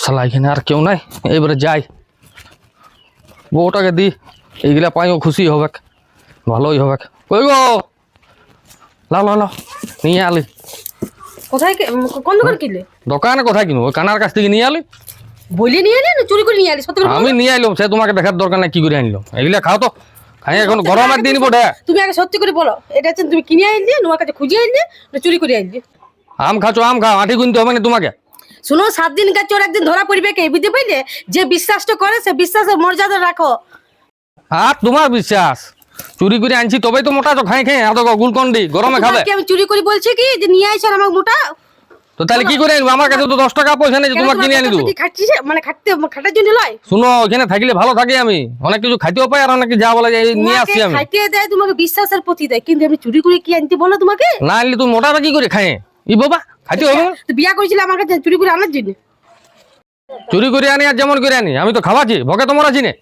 শালা এখানে আর কেউ নাই, এবারে যাই বউটাকে দি, এইগুলা পাইও খুশি হবে, ভালোই হবে। কই গো, লাও লাও লাও নিয়ে আলি। কোথায় কোন দোকান কিনলে? দোকানে কোথায় কিনবো, ওই কানার কাছ থেকে নিয়ে আলি। বলি নিয়ে এলি না চুরি করে নিয়ে আলি? সত্যি করে আমি নিয়ে আইলাম, সে তোমাকে দেখার দরকার নাই কি করে আনলো। এগুলা খাও তো, খাই এখন গরমের দিন বটে। তুমি আগে সত্যি করে বলো, এটা হচ্ছে তুমি কিনে আনলে, তোমার কাছে খুঁজে আনলে না চুরি করে আনলে? আম খাচ্ছ, আম খাও, আঁটি কিনতে হবে না তোমাকে। শুনো, 7 দিন কাজ চোর একদিন ধরা পড়বে কে, বুঝতে পারলে? যে বিশ্বাসটা করে সে বিশ্বাসের মর্যাদা রাখো। আর তোমার বিশ্বাস, চুরি করে আনছি তবেই তো মোটা তো, খাই খাই এত গুলকন্ডি গরমে খাবে। তোমাকে আমি চুরি করে বলছি কি যে নিয়ে আইছ আর আমাকে মোটা? তো তাহলে কি করে আনবো? আমার কাছে তো 10 টাকা পয়সা নেই যে তোমাকে কিনে আনি দেবো। খাচ্ছিস মানে খাটার জন্য লয়? শুনো, ওখানে থাকলে ভালো থাকি আমি, অনেক কিছু খাইতেও পাই আর অনেক যা বলা যায় নিয়ে আসছি আমি। খাইতে দেয় তোমাকে বিশ্বাসের প্রতি দেয়, কিন্তু আমি চুরি করে কি আনতে বলো তোমাকে? না আনলে তুমি মোটাটা কি করে খাই? ই বাবা, খাইতে হবে না? তো বিয়া করেছিল আমার কাছে চুরি করে আনার জন্য? চুরি করে আনি আর যেমন করে আনি, আমি তো খাওয়াছি, ভকে তোমরা চিনে।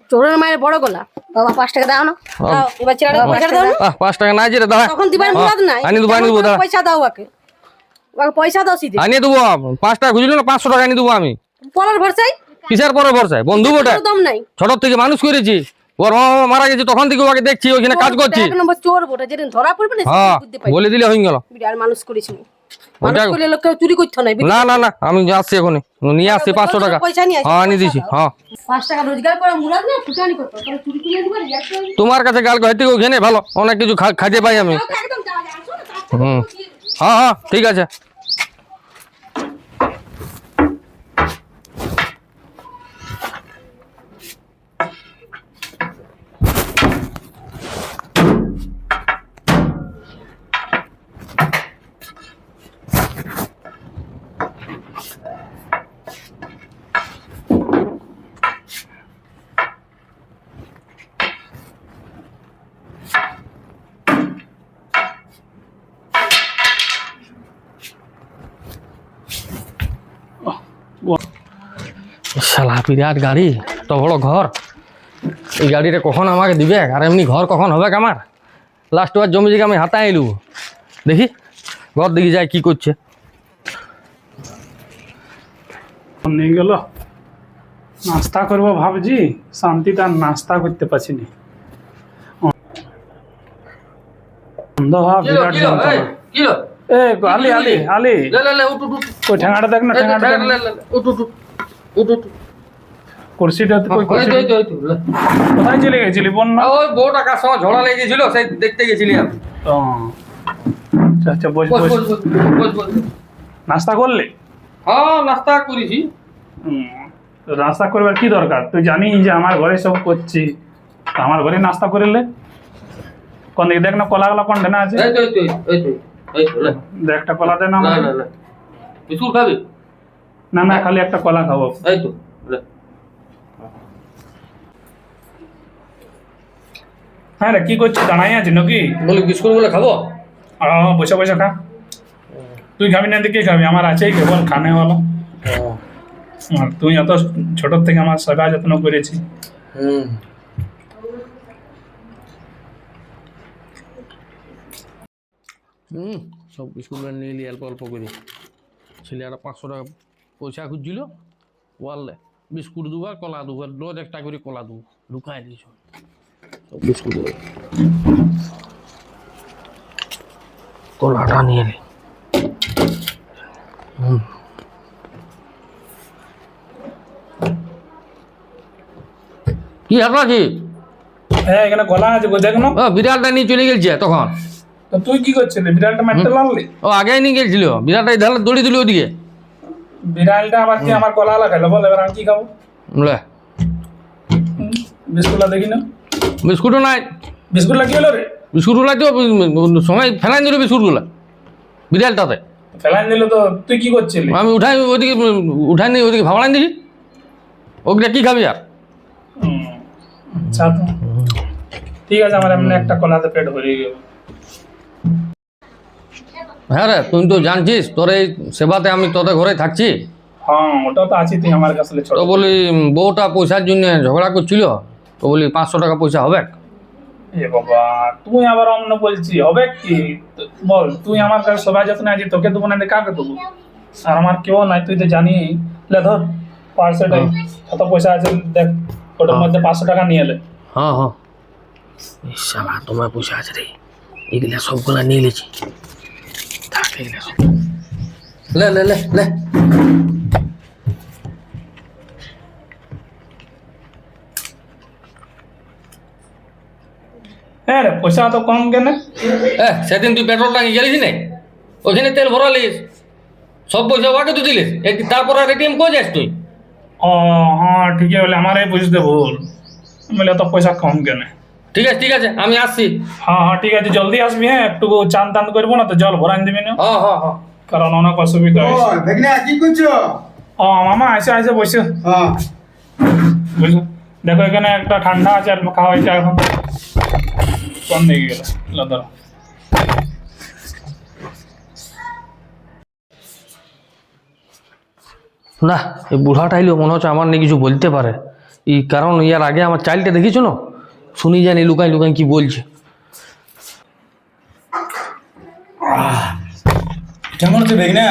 চোরের মায়ের বড় গলা। বাবা 5 টাকা দাও না, দাও এবার ছেড়ে দাও, পয়সা দাও না। 5 টাকা নাই যে দাও, তখন দিবার মুরাদ নাই, আনি দেবো দাও, পয়সা দাও ওকে, ওকে পয়সা দাও সিধে। আনিয়ে দেবো। 5 টাকা খুঁজলি না, 500 টাকা আনি দেবো আমি। পরের ভরসায় কিসের পরে ভরসায়? বন্ধু বটে, দম নাই। ছোট থেকে মানুষ করেছি, ওর মামা মারা গেছে তখন থেকে ওকে দেখছি, ওইখানে কাজ করছি। এক নম্বর চোর বটে, যেদিন ধরা পড়বে না হ্যাঁ, বুঝতে পারবে। বলে দিলে হয়ে গেল। বিরাট মানুষ করেছিল, মানুষ করলে লোক কেউ চুরি করতে নাই। না না না, আমি আসছি এখনই, নিয়ে আসছি 500 টাকা। পয়সা নিয়ে আসো, হ্যাঁ আনি দিছি। হ্যাঁ 5 টাকা রোজগার করে মুরাদ না ফুটানি করতে, তাহলে চুরি করে আনতে পারি? তোমার কাছে গাল হইতে ওখানে ভালো, অনেক কিছু খাইতে পাই আমি। একদম যাও, আসো না, তার সাথে হুম, হ্যাঁ হ্যাঁ ঠিক আছে। শালা বিরাট গাড়ি, এত বড় ঘর, এই গাড়িটা কখন আমাকে দিবে? আর এমনি ঘর কখন হবে আমার? লাস্ট বার জমি জায়গা আমি হাতায় এলু, দেখি ঘর দেখি যাই কি করছে। নিয়ে গেল নাস্তা করবো ভাবছি, শান্তিতে আর নাস্তা করতে পারছি না। বন্ধ হওয়া বিরাট যন্ত্রণা। এ আলি আলি আলি, ওই ঠেঙাটা দেখ না, ঠেঙাটা দেখ না। কুর্সিটা কোথায় চলে গেছিলি বোন? ওই বউটা কার সময় ঝড়া লেগে গেছিল, সেই দেখতে গেছিলি আমি। আচ্ছা বস বস। নাস্তা করলে? হ্যাঁ নাস্তা করেছি। নাস্তা করবার কি দরকার? তুই জানিস যে আমার ঘরে সব করছি, আমার ঘরে নাস্তা করলে কোন দিকে দেখ না, কলাগুলা কোন না আছে? দেখ একটা কলা দে না আমাকে। বিস্কুট খাবি? না না, খালি একটা কলা খাবো। এই তো হ্যাঁ রে, কি করছিস? দাঁড়াই আছে নাকি? বলি বিস্কুট গুলো খাবো। বসে বসে খা। তুই খাবি না দেখে খাবি, আমার আছেই কেবল খানে হলো। আর তুই এত ছোট থেকে আমার সেবা যত্ন করেছি। সব বিস্কুট নিয়ে এলি অল্প অল্প করে। ছেলেটা 500 টাকা পয়সা খুঁজছিল, ওয়ালে বিস্কুট দুবার কলা দুবার, রোজ একটা করে কলা দু ঢুকাই দিয়েছ সব বিস্কুট। কলাটা নিয়ে এলি। কি হাত আছে? হ্যাঁ এখানে কলা আছে, দেখ না। বিড়ালটা নিয়ে চলে গেছে তখন। তো তুই কি করছিলি? বিড়ালটা মারতে লাগলি? ও আগেই নিয়ে গেছিল, বিড়ালটা ধারে দড়ি দিল ওদিকে। বিড়ালটা আবার কি আমার কলা লাগাইলো বল? এবার আমি কি খাবো? বলে বিস্কুটটা দেখি না। বিস্কুটও নাই। বিস্কুটটা কি হলো রে? বিস্কুটগুলা তো সময় ফেলাই দিল বিস্কুটগুলা বিড়ালটাতে। ফেলাইন দিল তো তুই কি করছিলি? আমি ওইদিকে উঠাই নি, ওইদিকে ভাবলাম দেখি ওগুলা কি খাবি আর। আচ্ছা তো ঠিক আছে, আমার এমনি একটা কলাতে পেট ভরে গেল। হ্যাঁ রে, তুই তো জানছিস তোর এই সেবাতে আমি তোদের ঘরে থাকছি। হ্যাঁ ওটা তো আছি, তুই আমার কাছে ছোট। তো বলি বউটা পয়সার জন্য ঝগড়া করছিল, তো বলি 500 টাকা পয়সা হবে। এ বাবা, তুই আবার অন্য বলছি হবে কি? বল, তুই আমার কাছে সবাই যত্ন আছি, তোকে দেবো না কাকে দেবো? আর আমার কেউ নাই, তুই তো জানি। লে ধর পার্সেটাই কত পয়সা আছে দেখ, ওটার মধ্যে 500 টাকা নিয়ে এলে। হ্যাঁ হ্যাঁ, শালা তোমার পয়সা আছে রে, এগুলা সবগুলা নিয়ে নিয়েছি। থাক এগুলা সব, লে লে লে লে। হ্যাঁ রে, পয়সা তো কম কেন? সেদিন তুই পেট্রোল টাঙ্কি গেলিস না, ওখানে তেল ভরালিস, সব পয়সা ওকে তুই দিলিস, তারপর আর এটিএম কই যাস তুই? ও হ্যাঁ ঠিকই বলে, আমার এই বুঝতে ভুল, বলে এত পয়সা কম কেন। ঠিক আছে আমি আসছি। হ্যাঁ হ্যাঁ ঠিক আছে, জলদি আসবি। হ্যাঁ একটু চান টান করবো না তো, জল ভরান দিবি না, হ্যাঁ হ্যাঁ হ্যাঁ। কারণ অনেক অসুবিধা হয়েছে। দেখনা কি করছো? ও মামা আসে বসে হ্যাঁ বুঝলো। দেখো এখানে একটা ঠান্ডা আছে আর খাওয়া হয়েছে এখন। কোন দিকে গেল ধরো। না, এই বুড়াটা এলো মনে হচ্ছে আমার নিয়ে কিছু বলতে পারে, এই কারণ ইয়ার আগে আমার চাইল্ডটা দেখিছো না, শুনি জানি লুকাই লুকাই কি বলছে। কেমন আছে দেখনা?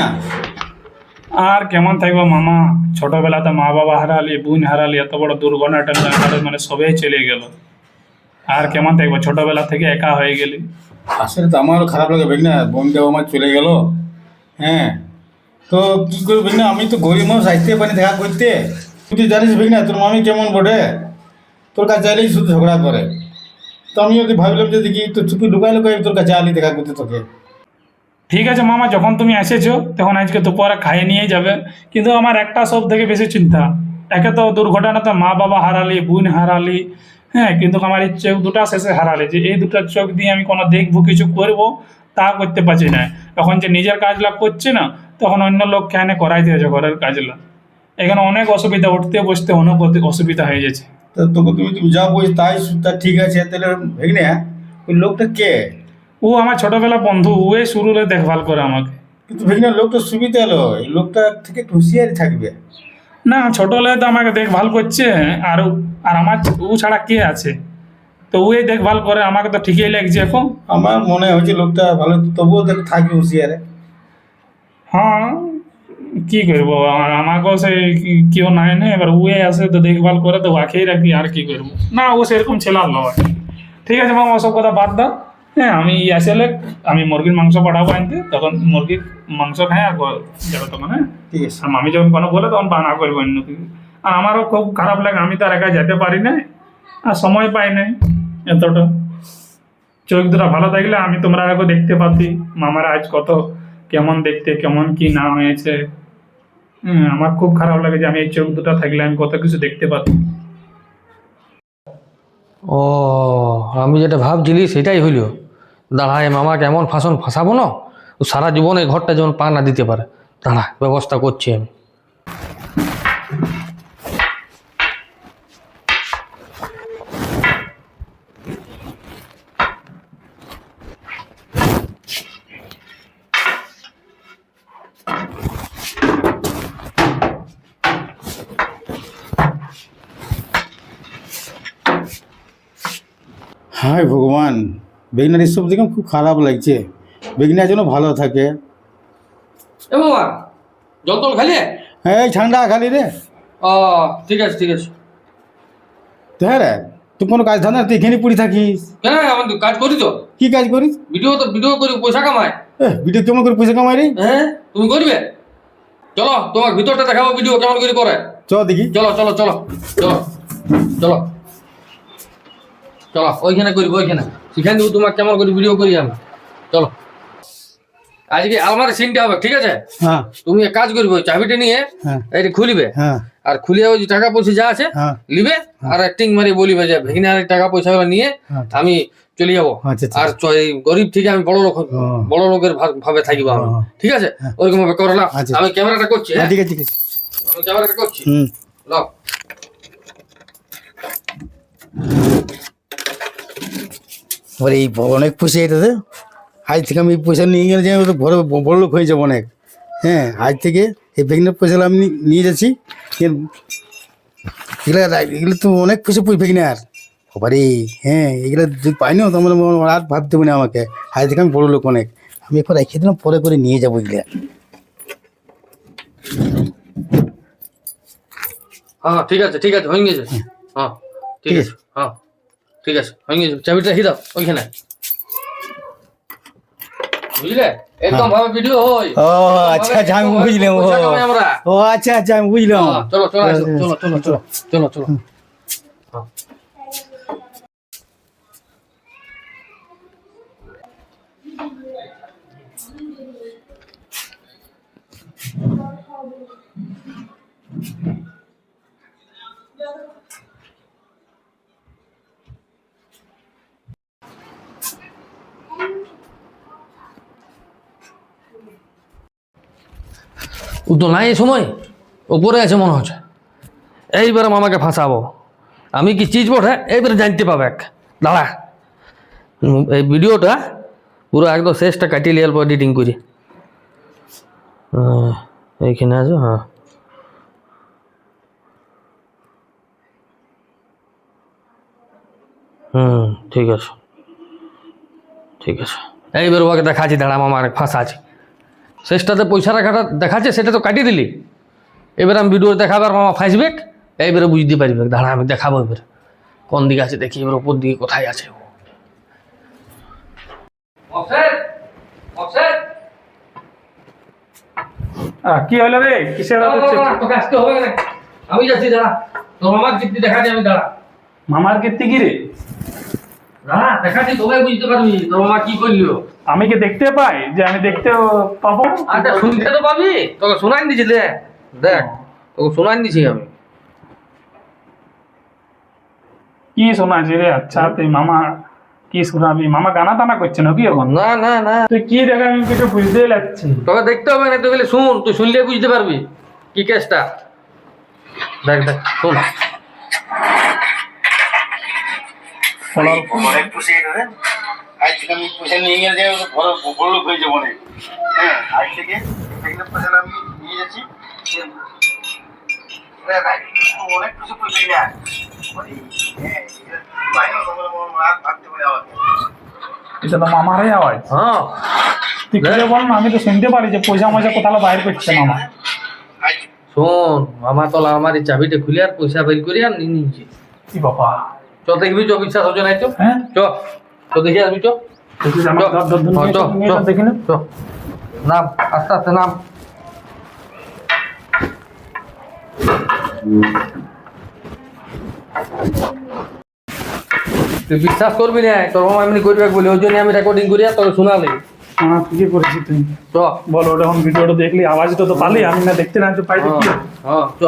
আর কেমন থাকবো মামা, ছোটবেলাতে মা বাবা হারালি, বোন হারালি, এত বড় দুর্ঘটনা মানে সবাই চলে গেল। আর কেমন থাকবো, ছোটবেলা থেকে একা হয়ে গেলি। আসলে তো আমারও খারাপ লাগে দেখনা, বোনটাও আমার চলে গেল। হ্যাঁ তো কি করবি না, আমি তো গরিব মানুষ, আসতে পারি দেখা করতে। তুই তো জানিস না তোর মামি কেমন বটে, তোর কাছে চাইলেই শুধু ঝগড়া করে। তো আমি যদি ভাবলাম যে দেখি তো চুপি লুকাই লুকাই তোর কাছে আলি দেখা করতে তোকে। ঠিক আছে মামা, যখন তুমি এসেছো তখন আজকে দুপুরে খাইয়ে নিয়ে যাবে। কিন্তু আমার একটা সব থেকে বেশি চিন্তা, একে তো দুর্ঘটনাতে মা বাবা হারালি, বোন হারালি, হ্যাঁ, কিন্তু আমার এই চোখ দুটা শেষে হারালি, যে এই দুটা চোখ দিয়ে আমি কোনো দেখবো কিছু করবো তা করতে পারছি না। এখন যে নিজের কাজলা করছি না, তখন অন্য লোককে এনে করাইতে হয়েছে ঘরের কাজলা। এখানে অনেক অসুবিধা, উঠতে বসতে অনেক অসুবিধা হয়ে যাচ্ছে। তো তোকে তুমি যা বলছি তাই তা ঠিক আছে, তাহলে ভেগনা ওই লোকটা কে? ও আমার ছোটবেলা বন্ধু, ওই শুরুতে দেখভাল করে আমাকে। কিন্তু ভেগনা লোকটা সুবিধা এলো, এই লোকটা থেকে একটু হুঁশিয়ারি থাকবে। না, ছোটবেলায় তো আমাকে দেখভাল করছে, আর আর আমার ও ছাড়া কে আছে? তো ওই দেখভাল করে, আমাকে তো ঠিকই লাগছে এখন। আমার মনে হচ্ছে লোকটা ভালো, তবুও দেখ থাকবে হুঁশিয়ারে। হ্যাঁ, কি করবো, আমাকেও সে কেউ নাই না, এবার ওয়ে আসে তো দেখভাল করে, তো ওকেই রাখি, আর কি করবো। না, ও সেরকম ছেলার নয়। ঠিক আছে মামা, ওসব কথা বাদ দাও। হ্যাঁ, আমি আসলে আমি মুরগির মাংস পাঠাবো আনতে, তখন মুরগির মাংস খাই আর যাবে তখন। হ্যাঁ ঠিক আছে। আর মামি যখন কোনো বলে তখন বানা করবো অন্য কিছু। আর আমারও খুব খারাপ লাগে, আমি তো আর একা যেতে পারি না, আর সময় পাই নাই এতটা। চোখ দুটা ভালো থাকলে আমি তোমরা আগে দেখতে পাতি মামারা আজ কত কেমন দেখতে, কেমন কি না হয়েছে। আমার খুব খারাপ লাগে যে আমি এই চোখ দুটা থাকলে আমি কত কিছু দেখতে পাতি। ও, আমি যেটা ভাবছিলি সেটাই হইল। দাঁড়ায় মামাকে এমন ফাঁসাবো না, ও সারা জীবন এই ঘরটা যেমন পা না দিতে পারে। দাঁড়া, ব্যবস্থা করছি আমি। হায় ভগবান, বেগনার এসব দেখে খুব খারাপ লাগছে। বেগনা যেন ভালো থাকে। এ মামা, জল টল খালি? হ্যাঁ এই ঠান্ডা খালি রে। ও ঠিক আছে ঠিক আছে। তো হ্যাঁ রে, তুই কোনো কাজ ধান্দা, তুই এখানে পড়ে থাকিস? কেন, আমি তো কাজ করি তো, কি কাজ করিস? ভিডিও করি, পয়সা কামাই। ভিডিও কেমন করে পয়সা কামাই রে? হ্যাঁ, তুমি করবে? চলো তোমার ভিতরটা দেখাবো, ভিডিও কেমন করে করে। চ দেখি। চলো চলো চলো চলো চলো চলো, ওইখানে করবো, ওইখানে সেখান থেকে তোমার কেমন করে ভিডিও করি আমি। চলো, আজকে আলমারি সিনটা হবে, ঠিক আছে? হ্যাঁ তুমি এক কাজ করবে, ওই চাবিটা নিয়ে হ্যাঁ এটা খুলিবে, হ্যাঁ আর খুলিয়ে ওই যে টাকা পয়সা যা আছে হ্যাঁ লিবে, আর অ্যাক্টিং মারি বলিবে যে ভেগিনার টাকা পয়সা নিয়ে হ্যাঁ। আমি চলে যাবো। আচ্ছা, আচ্ছা। আর এই গরিব থেকে আমি বড় লোকের ভাবে থাকিব আমি, হ্যাঁ। ঠিক আছে? ওরকম ভাবে করলাম। আচ্ছা। আমি ক্যামেরাটা করছি। হ্যাঁ হ্যাঁ, ঠিক আছে ঠিক আছে। আমি ক্যামেরাটা করছি। হুম। লাও। এবার এই অনেক পয়সা এটাতে, আজ থেকে আমি এই পয়সা নিয়ে গেলে যে ঘরে বড় লোক হয়ে যাবো অনেক। হ্যাঁ, আজ থেকে এই বেগনার পয়সাগুলো আমি নিয়ে যাচ্ছি। এগুলো তো অনেক পয়সা বেগনার বাবারে। হ্যাঁ, এগুলো যদি পাই না তোমার আর ভাবতে হবে না আমাকে। আজ থেকে আমি বড় লোক অনেক। আমি এখন রেখে দিলাম, পরে করে নিয়ে যাবো এগুলা। হ্যাঁ ঠিক আছে হয়ে গেছে। হ্যাঁ ঠিক আছে, হ্যাঁ ঠিক আছে হয়ে গেছে। চাবিটা রেখে দাও ওইখানে, বুঝলে? এরকম ভাবে ভিডিও হয়। ও আচ্ছা আচ্ছা আমি বুঝলাম। পয়সা কামাই আমরা। ও আচ্ছা আচ্ছা আমি বুঝলাম। হ্যাঁ, চলো চলো আসো, চলো চলো চলো চলো চলো। হ্যাঁ। ও তো নাই এই সময়, ওপরে আছে মনে হচ্ছে। এইবারে মামাকে ফাঁসাবো। আমি কি চিজ বটে এইবারে জানতে পাবে। দাঁড়া, এই ভিডিওটা পুরো একদম শেষটা কাটিয়ে লিয়াল এডিটিং করি। এইখানে আছে, হ্যাঁ ঠিক আছে ঠিক আছে। এইবার ওকে দেখাচ্ছি, দাঁড়া মামার ফাঁসা আছে। শেষটাতে পয়সা রাখাটা দেখাচ্ছে, সেটা তো কাটিয়ে দিলি। এবার আমি ভিডিও দেখাবার মামা ফাঁসবে, এইবারে বুঝতে পারবে। দাঁড়া আমি দেখাবো এবার কোন দিকে আছে দেখি, এবার ওপর দিকে কোথায় আছে। কি হলো রে? কিসের তোকে আসতে হবে না, আমি যাচ্ছি। দাঁড়া, তোর মামার কীর্তি দেখাচ্ছি আমি। দাঁড়া, মামার কীর্তি কি রে? দাঁড়া দেখাচ্ছি, তোকে বুঝতে পারবি তোর মামা কি করলো। আমি কি দেখতে পাই যে আমি দেখতে পাবো? আচ্ছা শুনতে তো পাবি, তোকে শোনাই দিছি। দেখ দেখ, তোকে শোনাই দিছি আমি। কি শোনাচ্ছি রে? আচ্ছা তুই মামা কি শোনাবি? মামা গানা টানা করছে নাকি এখন? না না না, তুই কি দেখা আমি কিছু বুঝতেই লাগছি। তোকে দেখতে হবে না, তুই খালি শুন, তুই শুনলে বুঝতে পারবি কি কেসটা। দেখ দেখ শোন। অনেক পুষে ধরে আজ থেকে আমি পয়সা নিয়ে গেলে বড় লোক হয়ে যাবো অনেক। হ্যাঁ আজ থেকে এখানে পয়সা আমি নিয়ে যাচ্ছি। অনেক কিছু পয়সা না এটা তো মামারই আওয়াজ। হ্যাঁ তুই কি বল না, আমি তো শুনতে পারি যে পয়সা মজা কোথাও বাইর করছে মামা। শোন, মামা তো আমার এই চাবিটা খুলে আর পয়সা বের করি আর নিয়ে নিয়েছি। কি বাবা, চ দেখবি, চ বিশ্বাস হচ্ছে নাই তো। হ্যাঁ চ চ দেখে আসবি, চ দেখিস আমার চ, ধর ধর চ, নিয়ে চ, দেখি না। চ। নাম আস্তে আস্তে নাম। তুই বিশ্বাস করবি না, তোর মামা এমনি করবে বলে ওই জন্য আমি রেকর্ডিং করি আর তোকে শোনালি। হ্যাঁ ঠিকই করেছিস তুই। চ বল ওটা এখন ভিডিওটা দেখলি, আওয়াজটা তো পালি, আমি না দেখতে না তো পাইলে কি হবে? হ্যাঁ চ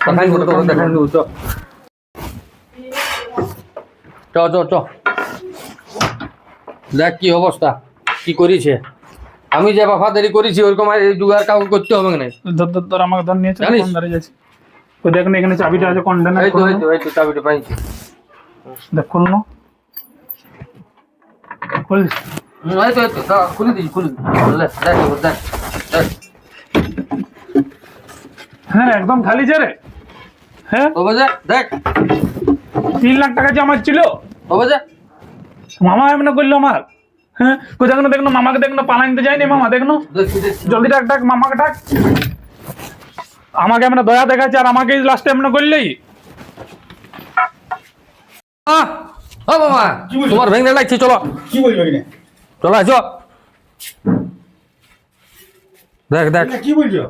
দেখাই দেবো, তোকে দেখাই দেবো। চ চ চ চ দেখ কি অবস্থা, কি করেছে। আমি যে বাফাদারি করেছি ওরকম আর এই জুগার কাউকে করতে হবে না। ধর ধর ধর আমাকে ধর নিয়ে চল, জানিস? কোন ধারে যাচ্ছি। ওই দেখ না এখানে চাবিটা আছে কন্টেনার। এই তো চাবিটা পাইছি। দেখ খুলনো, খুলিস। এই তো দাঁড়া, খুলে দিই খুলে দিই। দেখ দেখ এবার দেখ দেখ। হ্যাঁ একদম খালি যে রে। হ্যাঁ তবে যে দেখ, 3 লাখ টাকা যে আমার ছিল, তবে যে মামা এমন করলো আমার। হ্যাঁ কই দেখনো দেখনো মামাকে দেখনো, পালাই নিতে যায়নি মামা, দেখনো দেখছি জলদি ডাক ডাক মামাকে ডাক। আমাকে এমন দয়া দেখাচ্ছে আর আমাকে লাস্টে এমন করলেই। ও মামা, তোমার ভেঙে লাগছে, চলো কি বলবো কিনা? চলো আসো। দেখ দেখ কি বলছো?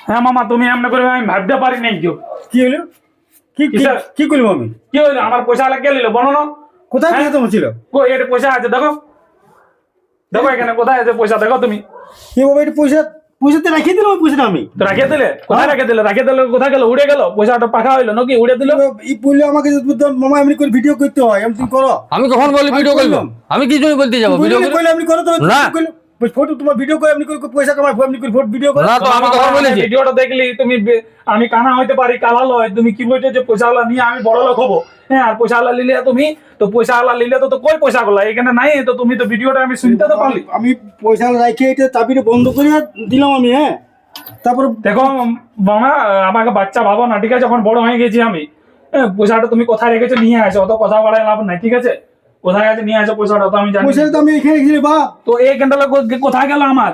হ্যাঁ মামা তুমি এমন করে আমি ভাবতে পারি নাই। কেউ কি হলো? কি কিসের? কি করবো আমি? কি হইলো? আমার পয়সা লাগে নিল বলো না। কোথায় হ্যাঁ? পয়সা তোমার ছিল? কই এটা পয়সা আছে দেখো, দেখো এখানে কোথায় আছে পয়সা দেখো তুমি। কি বাবা এটা পয়সাতে রাখিয়ে দিলাম পয়সাটা আমি। তো রাখিয়ে দিলে কোথায় রাখিয়ে দিলে? রাখিয়ে দিলে কোথায় গেল? উড়ে গেল পয়সাটা, পাখা হইলো নাকি উড়ে দিল? এই বললে আমাকে যে মামা এমনি করে ভিডিও করতে হয়, এমনি তুমি করো। আমি কখন বলি ভিডিও করবো? আমি কি জন্য বলতে যাবো ভিডিও ভিডিও করলে এমনি করো তো। না। ফটো তোমার ভিডিও করে এমনি করে পয়সা কামাই, এমনি করে ফটো ভিডিও করো। না তো আমি কখন বলেছি? ভিডিওটা দেখলি তুমি, আমি কানা হইতে পারি কালা লয়, তুমি কি বলছো যে পয়সাওয়ালা নিয়ে আমি বড় লোক হবো? হ্যাঁ আর পয়সাওয়ালা নিলে তুমি তো, পয়সাওয়ালা নিলে তো কই পয়সা গুলা এখানে নাই তো, তুমি তো ভিডিওটা আমি শুনতে তো পারলি। আমি পয়সা রাখে এটা চাবিটা বন্ধ করে দিলাম আমি। হ্যাঁ তারপর দেখো মামা, আমাকে বাচ্চা ভাবো না, ঠিক আছে? যখন বড় হয়ে গেছি আমি, পয়সাটা তুমি কোথায় রেখেছো নিয়ে আসো, অত কথা বাড়ায় লাভ নাই, ঠিক আছে? কোথায় আছে নিয়ে আসো পয়সাটা, তো আমি জানি। পয়সাটা তো আমি এখানে রেখেছি বা। তো এই ক্যান্ডেল কোথায় গেল আমার?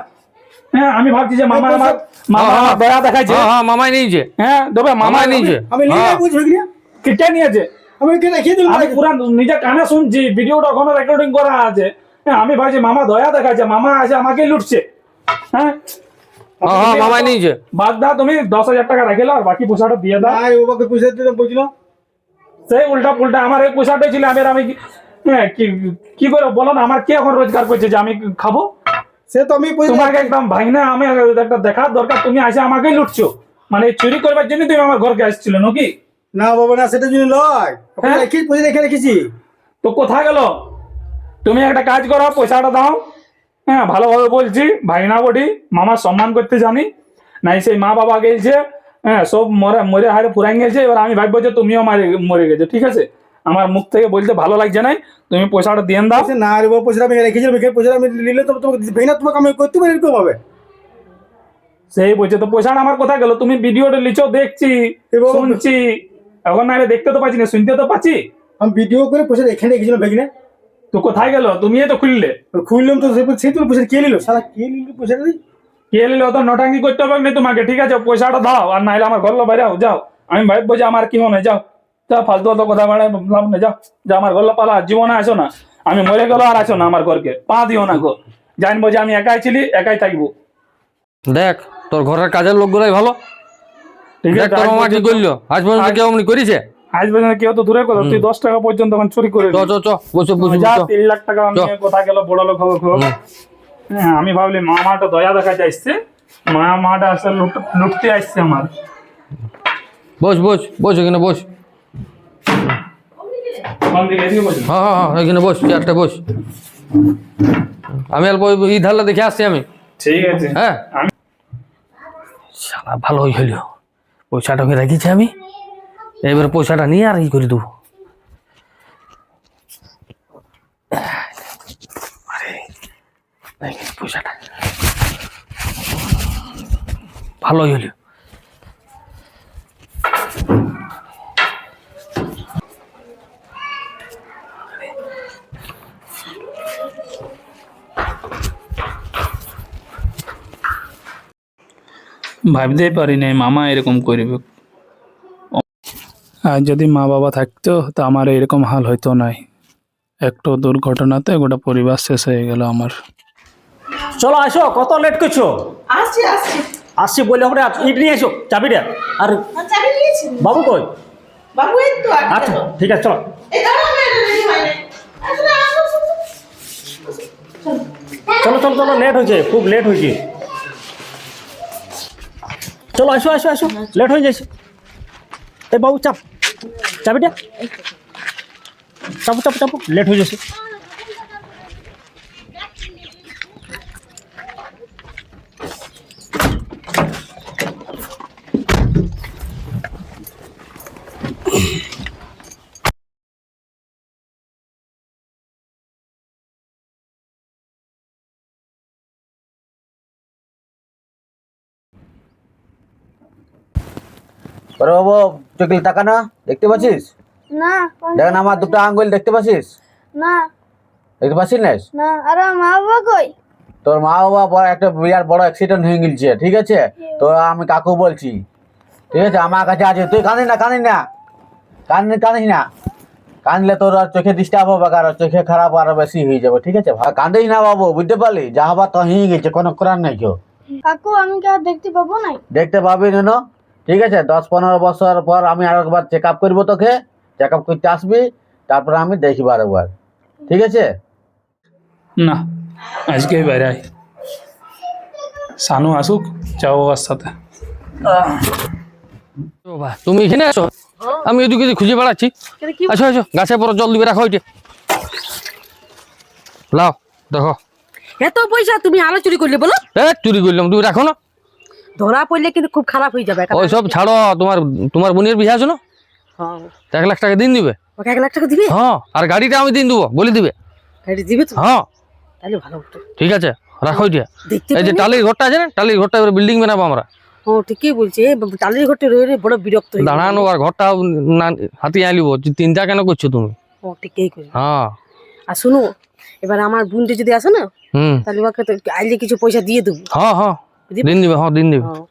হ্যাঁ আমি ভাবছি যে মামা আমার দয়া দেখাইছে। হ্যাঁ হ্যাঁ মামাই নিয়েছে, হ্যাঁ তবে মামা মামাই নিয়েছে। আমি নিয়ে হ্যাঁ। বুঝবে কিনা কে নিয়েছে? আমি কে দেখিয়ে দিলাম আমি পুরা নিজে কানে শুনছি, ভিডিওটা ওখানে রেকর্ডিং করা আছে। হ্যাঁ আমি ভাবছি মামা দয়া দেখাচ্ছে, মামা আছে আমাকেই লুটছে। হ্যাঁ হ্যাঁ হ্যাঁ মামাই নিয়েছে। বাদ দাও, তুমি 10,000 টাকা রেখে আর বাকি পয়সাটা দিয়ে দাও। ভাই ওকে পয়সা দিতে বুঝলো সেই উল্টা পুল্টা আমার এই পয়সাটা ছিল আমি হ্যাঁ কি করে বলো না, আমার কে এখন রোজগার করছে যে আমি খাবো? সে তো আমি পয়সা তোমাকে একদম ভাই না, আমি একটা দেখার দরকার, তুমি আসে আমাকেই লুটছো। মানে চুরি করবার জন্য তুমি আমার ঘরকে আসছিল নাকি? না বাবা না, সেটা জন্য নয়, হ্যাঁ? পয়সা রেখে রেখেছি। তো কোথায় গেল? তুমি একটা কাজ করো, পয়সাটা দাও। হ্যাঁ ভালোভাবে বলছি, ভাই না বটি, মামার সম্মান করতে জানি নাই। সেই মা বাবা গেছে, হ্যাঁ সব মরে হারে পুরাই গেছে। এবার আমি ভাববো যে তুমিও মরে গেছে, ঠিক আছে? আমার মুখ থেকে বলতে ভালো লাগছে নাই, তুমি পয়সাটা দিয়ে দাও। না রে বাবা, পয়সা আমি রেখেছিলাম, পয়সা আমি নিলে তো তোমাকে ভাই না, তোমাকে আমি করতে পারি এরকম হবে। সেই বলছে তো পয়সাটা আমার কোথায় গেল? তুমি ভিডিওটা লিচো দেখছি, এবং- শুনছি, এখন না দেখতে তো পাচ্ছি না, শুনতে তো পাচ্ছি। আমি ভিডিও করে পয়সা এখানে রেখেছিলাম ভাই না, তো কোথায় গেল? তুমি তো খুললে, খুললাম তো সেই তো পয়সা কে নিল, সারা কে নিল পয়সাটা? কে নিলে অত নটাঙ্গি করতে হবে না তোমাকে, ঠিক আছে? পয়সাটা দাও, আর নাইলে আমার ঘর বাইরে যাও। আমি ভাববো যে আমার কি মনে, যাও যাও, ফালতু অত কথা বাড়ায় লাভ নেই, যাও যাও, আমার ঘর পালা জীবনে আসো না। আমি মরে গেল আর আসো না আমার ঘরকে, পা দিও না গো। জানবো যে আমি একাই ছিলি, একাই থাকবো। দেখ তোর ঘরের কাজের লোকগুলাই ভালো, ঠিক দেখ আছে? তোর মামা কি করলো আজ পর্যন্ত, কেউ অমনি করেছে? আজ পর্যন্ত কেউ তো দূরে কথা, তুই 10 টাকা পর্যন্ত এখন চুরি করে চ চ চ বসে বসে যা, চ। 3 লাখ টাকা আমি কোথায় গেল বড় লোক হবে খুব। হ্যাঁ আমি ভাবলি মামাটা দয়া দেখাতে আসছে, মামাটা আসলে লুটতে আসছে আমার। বস বস বস এখানে বস। কোন দিকে? এদিকে বসে। হ্যাঁ হ্যাঁ হ্যাঁ এখানে বস, চেয়ারটা বস। আমি অল্প এই ধারটা দেখে আসছি আমি। ঠিক আছে। হ্যাঁ আমি শালা ভালোই হইল, পয়সাটাকে রেখেছি আমি, এবার পয়সাটা নিয়ে আর ই করে দেবো। পয়সাটা ভালোই হইল। ভাবতেই পারি নাই মামা এরকম করবে। আর যদি মা বাবা থাকতো তো আমার এরকম হাল হইতো নাই। একটু দুর্ঘটনাতে গোটা পরিবার শেষ হয়ে গেল আমার। চলো আসো, কত লেট করছো? আসছি আসছি আসছি বলে আমরা ইট নিয়ে এসো, চাবিটা। আর চাবি নিয়েছি বাবু কই? বাবু এই তো আগে আচ্ছা গেল। ঠিক আছে, চলো এই দাঁড়াও না, এটা রেডি হয় নাই। আসলে আসো, চলো চলো চলো, লেট হয়েছে, খুব লেট হয়েছে। চলো আসো আসো আসো, লেট হয়ে যাচ্ছে। এই বাবু চাপ, চাবিটা চাপো চাপো চাপো, লেট হয়ে যাচ্ছে। ওরে বাবু, চোখে টাকা না দেখতে পাচ্ছিস? না দেখ না, আমার দুটো আঙ্গুল দেখতে পাচ্ছিস? না দেখতে পাচ্ছিস না? না, আর মা বাবা কই? তোর মা বাবা বড় একটা বিরাট বড় অ্যাক্সিডেন্ট হয়ে গেছে, ঠিক আছে? তো আমি কাকু বলছি, ঠিক আছে? আমার কাছে আছে, তুই কাঁদিস না, কাঁদিস না, কাঁদিস না। কাঁদলে তোর আর চোখে ডিস্টার্ব হবে, আর চোখে খারাপ আরো বেশি হয়ে যাবে, ঠিক আছে? কাঁদিস না বাবু, বুঝতে পারলি? যা হবার তো হয়ে গেছে, কোনো করার নাই কেউ। কাকু আমি কি আর দেখতে পাবো না? দেখতে পাবি না, ঠিক আছে? 10-15 বছর পর আমি আর একবার চেক আপ করবো তোকে, চেক আপ করতে আসবি, তারপরে আমি দেখবো আরেকবার, ঠিক আছে? না আজকেই বাইরে আয়, সানু আসুক, যাও ওর সাথে। ও ভাই, তুমি এখানে আছো, আমি এদিকে খুঁজে বেড়াচ্ছি। কি আসো আসো, গাছে পরে জল দিবে, রাখো ওইটা লাও দেখো। এত পয়সা তুমি আরো চুরি করলে বলো? চুরি করলাম, তুমি রাখো না। ধরা পড়লে কিন্তু খুব খারাপ হয়ে যাবে। ওই সব ছাড়ো, তোমার বোনের বিয়ে আছে না, হ্যাঁ, 1 লাখ টাকা দিন দিবে। ওকে 1 লাখ টাকা দিবে? হ্যাঁ, আর গাড়িটা আমি দিন দেবো, বলে দিবে। গাড়ি দিবে তো? হ্যাঁ তাহলে ভালো হতো। ঠিক আছে, রাখো ওইটা। দেখতে এই যে পাইনি? টালির ঘরটা আছে না, টালির ঘরটা এবার বিল্ডিং বানাবো আমরা। ও ঠিকই বলছে, টালির ঘরটা রয়ে রয়ে বড় বিরক্ত হয়ে যাবে। দাঁড়ানো আর ঘরটা হাতিয়ে আনলিব, চিন্তা কেন করছো তুমি? ও ঠিকই করি। হ্যাঁ আর শুনো, এবার আমার বোনটা যদি আসে না, হুম তাহলে ওকে তো আইলে কিছু পয়সা দিয়ে দেবো। হ্যাঁ হ্যাঁ দিন দিবে, হ্যাঁ দিন দিবে। হ্যাঁ।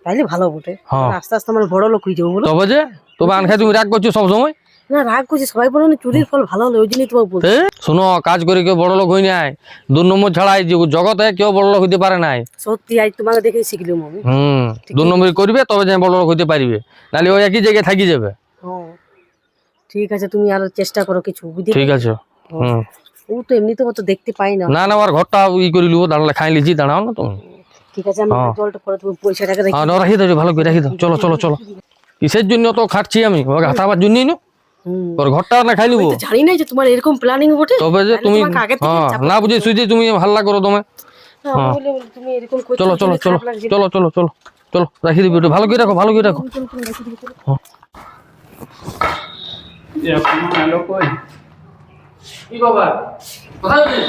তাইলে ভালো বটে, হ্যাঁ। আস্তে আস্তে আমার বড় লোক হয়ে যাবো বলো। তবে যে তবে আন খাই তুমি রাগ করছো সবসময়। না রাগ করছি, সবাই বলে না চুরির ফল ভালো হলে, ওই জন্যই তোমাকে বলছি। শোনো, কাজ করে কেউ বড় লোক হই নাই, 2 নম্বর ছাড়া এই জগতে কেউ বড় লোক হইতে পারে নাই। সত্যি আজ তোমাকে দেখেই শিখলাম আমি। 2 নম্বর করবে তবে যে বড় লোক হইতে পারবে, নাহলে ওই একই জায়গায় থাকি যাবে। হ্যাঁ ঠিক আছে, তুমি আরো চেষ্টা করো কিছু, বুঝলি? ঠিক আছে। ও তো এমনিতে অত দেখতে পাই না। না না, আর ঘরটা করে লিবো, দাঁড়ালে খাই লিছি, দাঁড়াও না তুমি। ঠিক আছে, আমি জলটা পরে তুমি পয়সাটাকে রেখে হ্যাঁ রাখি দাও, ভালো করে রাখি দাও। চলো চলো চলো, কিসের জন্য তো খাটছি আমি, ওকে হাঁটাবার জন্যই না, ওর ঘরটা না খাই লিবো। জানি না যে তোমার এরকম প্ল্যানিং বটে। তবে যে তাহলে তুমি তোমাকে আগে থেকে চাপ- না বুঝে সুঝে তুমি হাল্লা করো তুমি। না, বলে বলে তুমি এরকম করছো, চলো চলো চলো খারাপ লাগছে। চলো চলো চলো চলো, রাখি দিবি ওটা, ভালো করে রাখো, ভালো করে রাখো। এলো কই? কি বাবা, কোথায় যাচ্ছিস?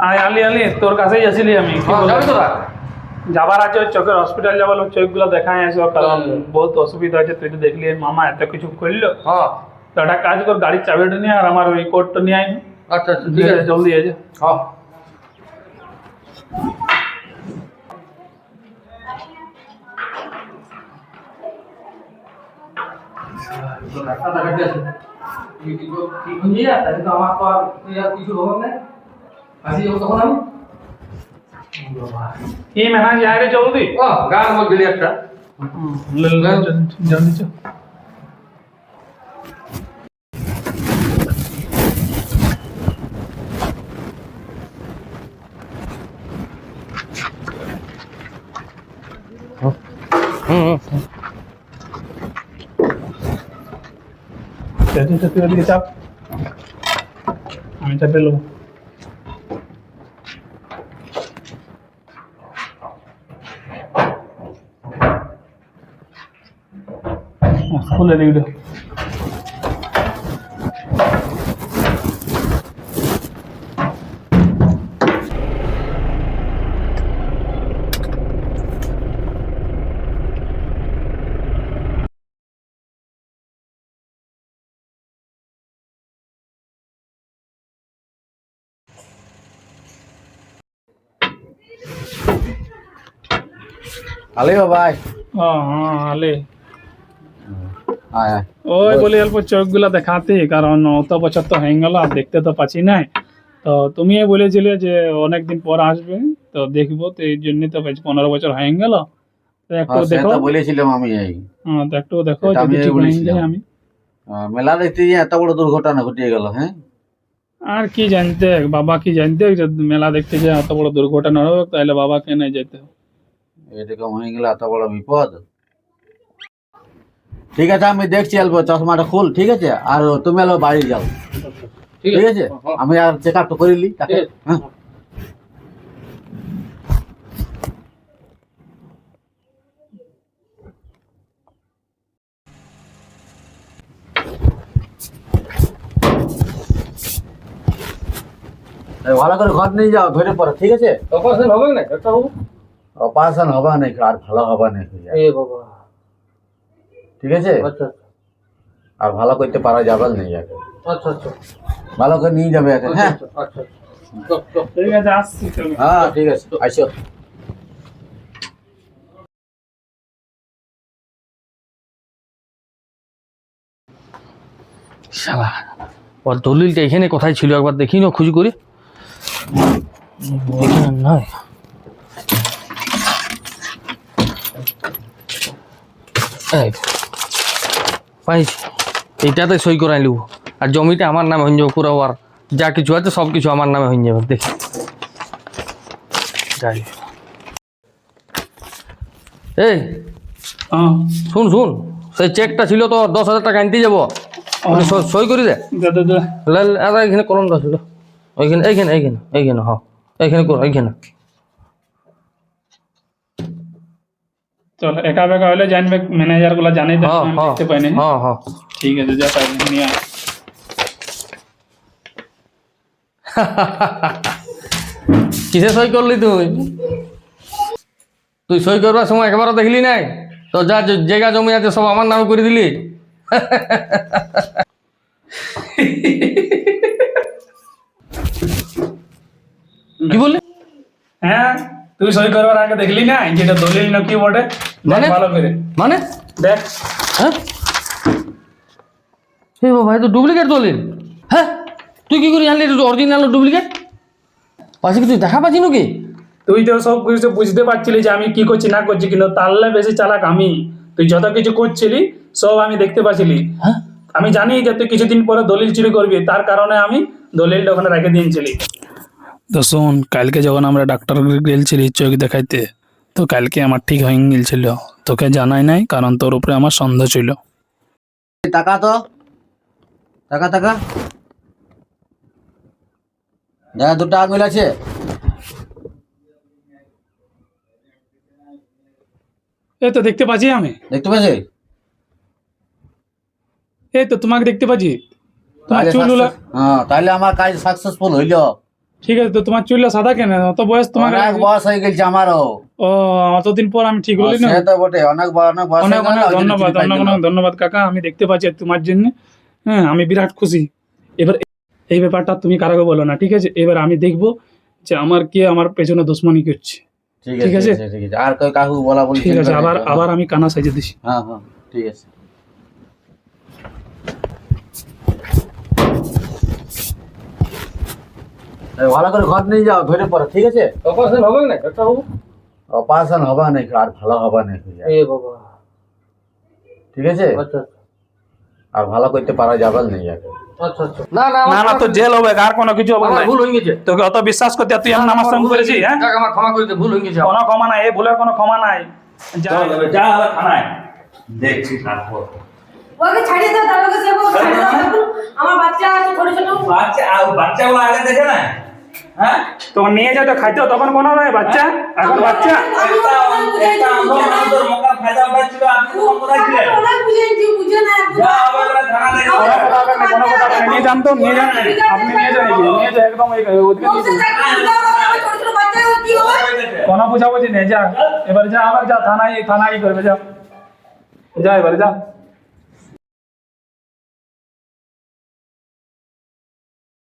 আয় আলি আলি, তোর কাছেই আসিলি আমি। কি বলবো? যাবি তোরা? যাবার আছে, ওই চোখের হসপিটাল যাবার, ওই চোখগুলো দেখাই আসো, কারণ বহুত অসুবিধা আছে। তুই তো দেখলি মামা এত কিছু করলো। হ্যাঁ তো একটা কাজ কর, গাড়ির চাবিটা নিয়ে আর আমার ওই কোটটা নিয়ে আয়। আচ্ছা আচ্ছা ঠিক আছে, জলদি আছে। হ্যাঁ। কি মেনা যায় রে, জলদি জলদি চল। তুই ওদিকে চাপ, আমি চাপে নেবো। খুলে দিবি। আলে ভাই, হ্যাঁ আলে, আয় আয়। ওই বলি অল্প চোখগুলো দেখাতে, কারণ অত বছর তো হয়ে গেল আর দেখতে তো পাচ্ছি নাই। তো তুমি বলেছিলে যে অনেকদিন পর আসবে, তো দেখবো, তো এই জন্যই তো 15 বছর হয়ে গেল। তো একটু দেখো। সেটা বলেছিলাম আমি এই হ্যাঁ, তো একটু দেখো এটা আমি যদি ঠিক হয়ে বলেছিলাম। যায়। আমি মেলা দেখতে গিয়ে এত বড় দুর্ঘটনা ঘটিয়ে গেল। হ্যাঁ, আর কি জানতে, বাবা কি জানতে যে মেলা দেখতে যে এত বড় দুর্ঘটনা হবে, তাহলে বাবাকে নিয়ে যেতে হবে। এরকম হয়ে গেলে এত বড় বিপদ। ঠিক আছে, আমি দেখছি অল্প, চশমাটা খুল। ঠিক আছে, আর তুমি অল্প বাড়ি যাও। ঠিক আছে, আমি আর চেক আপ করে নি তাকে। হ্যাঁ, এই ভালো করে ঘর নিয়ে যাও, ধরে পড়ো। ঠিক আছে, অপারেশন হবে না একটা বাবু? অপারেশন হবে না, আর ভালো হবে না। এ বাবা, ঠিক আছে, আচ্ছা আর ভালো করতে পারা যাবে না একে। আচ্ছা আচ্ছা ভালো করে নিয়ে যাবে একে। হ্যাঁ আচ্ছা। ঠিক আছে, আসছি চলো। হ্যাঁ, ঠিক আছে, আসো। শালা, ওর দলিলটা এখানে কোথায় ছিল একবার দেখি না, খুঁজ করে। এখানে নয়। এই পাইছি, এইটাতে সই করাই লিব, আর জমিটা আমার নামে হয়ে যাবে পুরো, আর যা কিছু আছে সব কিছু আমার নামে হয়ে যাবে। দেখি যাই। এই হ্যাঁ, শুন শুন, সেই চেকটা ছিল তো 10,000 টাকা আনতে যাবো, ওটা সই করে দে। দে দে দে। এখানে কলমটা ছিল, ওইখানে এইখানে এইখানে এইখানে, হ্যাঁ এইখানে কর, এইখানে। চল, একা বেকা হলে জানবে, ম্যানেজার গুলা জানে, হ্যাঁ আমি হ্যাঁ দেখতে পাই না। হ্যাঁ হ্যাঁ। ঠিক আছে, যা তাই নিয়ে আয়। কিসে সই করলি তুই? তুই সই করবার সময় একবারও দেখলি নাই? তো যা জায়গা জমি আছে সব আমার নামে করে দিলি। কি বললি? হ্যাঁ, তুই সই করবার আগে দেখলি না যেটা দলিল না কি বটে? দেখ মানে? ভালো করে মানে দেখ। হ্যাঁ এ বাবা এ তো ডুপ্লিকেট দলিল। হ্যাঁ তুই কি করে জানলি এটা অরিজিনাল ডুপ্লিকেট? পাশে কি তুই দেখা পাচ্ছি নাকি? তুই তো সব কিছু বুঝতে পারছিলি যে আমি কি করছি না করছি, কিন্তু তারলে বেশি চালাক আমি। তুই যত কিছু করছিলি সব আমি দেখতে পাচ্ছিলি। হ্যাঁ আমি জানি যে তুই কিছুদিন পরে দলিল চুরি করবি, তার কারণে আমি দলিলটা ওখানে রেখে দিয়েছিলি। তো শোন, কালকে যখন আমরা ডাক্তার গেছিলি চোখ দেখাইতে, তো কালকে আমার ঠিক হয়ে গেছিল, তোকে জানাই নাই কারণ তোর উপরে আমার সন্দেহ ছিল। টাকা তো টাকা টাকা দেখা 2টা আঙুল আছে। এই তো দেখতে পাচ্ছি আমি, দেখতে পাচ্ছি? এই তো তোমাকে দেখতে পাচ্ছি। তোমার তাহলে চুলগুলো হ্যাঁ, তাহলে আমার কাজ সাকসেসফুল হইল। ঠিক আছে, তো তোমার চুলটা সাদা কেন? অত বয়স তোমার? অনেক বয়স হয়ে গেছে আমারও। ও, অতদিন পর আমি ঠিক হলি না। সে তো বটে, অনেক অনেক বয়স অনেক হয়ে গেল, অনেক ওই জন্য ধন্যবাদ, চুল পাইছিল। অনেক অনেক ধন্যবাদ কাকা, আমি দেখতে পাচ্ছি তোমার জন্য। হ্যাঁ, আমি বিরাট খুশি। এবার এই ব্যাপারটা তুমি কারোকে বলো না, ঠিক আছে? এবার আমি দেখবো যে আমার কে আমার পেছনে দুশ্মনী করছে। ঠিক ঠিক আছে আছে? ঠিক আছে, আর কই কাকু বলা বলি ঠিক আছে, আবার আবার আমি কানা সাইজে দিছি। হ্যাঁ হ্যাঁ ঠিক আছে। এই ভালো করে ঘর নিয়ে যাও, ধরে পড়ো, ঠিক আছে? অপারেশন হবে না একটা বাবু? অপারেশন হবে না, আর ভালো হবে না, এ বাবা ঠিক আছে? আচ্ছা আর ভালো করতে পারা যাবে না ইয়াকে। আচ্ছা আচ্ছা না না না না, তো জেল হবে, আর কোনো কিছু হবে না। আমার ভুল হয়ে গেছে। তোকে অত বিশ্বাস করতে তুই এমন আমার সঙ্গে করেছিস? হ্যাঁ, কাকা আমার ক্ষমা করে দে, ভুল হয়ে গেছে। কোনো ক্ষমা নাই, এই ভুলের কোনো ক্ষমা নাই। যা যা থানায় দেখছি তারপর। ওকে ছাড়িয়ে দাও, তারপরে সে বলবে, ছাড়িয়ে দাও দেখুন, আমার বাচ্চা আছে ছোট ছোট। বাচ্চাগুলো আগে দেখে না, হ্যাঁ? তখন নিয়ে যাও তো খাইতে, তখন কোনো নয় বাচ্চা, এখন বাচ্চা। একটা আমাদের মোকা ফায়দা উঠাচ্ছিল, আপনি তো কোথায় ছিলেন? ওরা বুঝেছি, বুঝে না যা হবে না থানা থেকে। কোনো কথা হবে না, কোনো কথা হবে না। নিয়ে যান তো, নিয়ে যান, আপনি নিয়ে যান, নিয়ে যান একদম ওদিকে নিয়ে যান। ছোট ছোট বাচ্চা কি হবে? কোনো বুঝাবুঝি নেই, যা এবার যা, আবার যা থানায়, থানায় করবে, যা যা এবারে যা।